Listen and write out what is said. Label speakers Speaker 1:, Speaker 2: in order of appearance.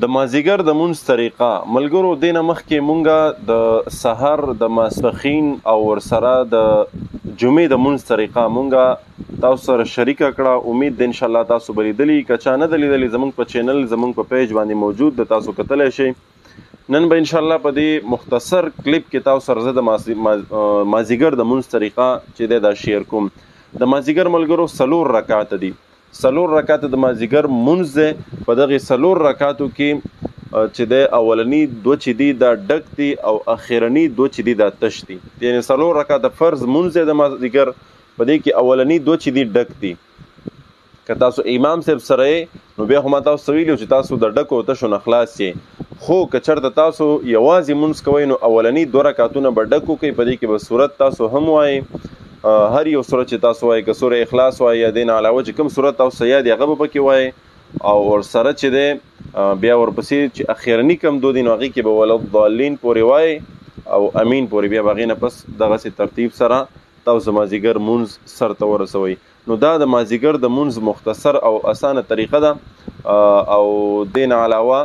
Speaker 1: د مازدیګر د مونځ طریقه ملګرو دې نه مخکې مونږه د سحر د ماسپښین او ورسره د جمعې د مونځ طریقه مونږه تاسو سره شریکه کړه. امید ده انشاءالله تاسو به لیدلي، که چا نه ده لیدلي زمونږ په چینل زمونږ په پیج باندې موجود ده، تاسو کتلی شئ. نن به انشاءالله په دې مختصر کلیپ کې تاسو سره زه د مازدیګر د مونځ طریقه چې دی دا شیر کوم. د مازدیګر ملګرو 4 رکعات دي، 4 رکعات د مازدیګر مونځ دی. په دغې 4 رکعاتو کې چې دی اولني 2 چې دي دا ډک دي او اخرني 2 چې دي دا تش دي. یعنې 4 رکعات فرض مونځ دی د مازدیګر، په دې کې اولني 2 چې دي ډک دي. که تاسو امام صاحب سره نو بیا خو ما تاسو ویلي چې تاسو د ډکو تشو نه خلاص یې، خو که چېرته تاسو یوازې مونځ کوئ نو اولني 2 رکعتونه به ډک وکئ. په دې کې به صورت تاسو هم وایئ، هر یو صورت چې تاسو وایئ، که سوره اخلاص وایئ یا دې نه علاوه چې کوم صورت تاسو یاد یې هغه به پکې وایئ. او ورسره چې دی بیا ورپسې چې اخرني کم 2 دي نو هغې کې به ولضالین پورې وایئ او امین پورې، بیا به هغې نه پس دغسې ترتیب سره تاسو مازدیګر مونځ سرته ورسوئ. نو دا د مازدیګر د مونځ مختصر او اسانه طریقه ده. او دې نه علاوه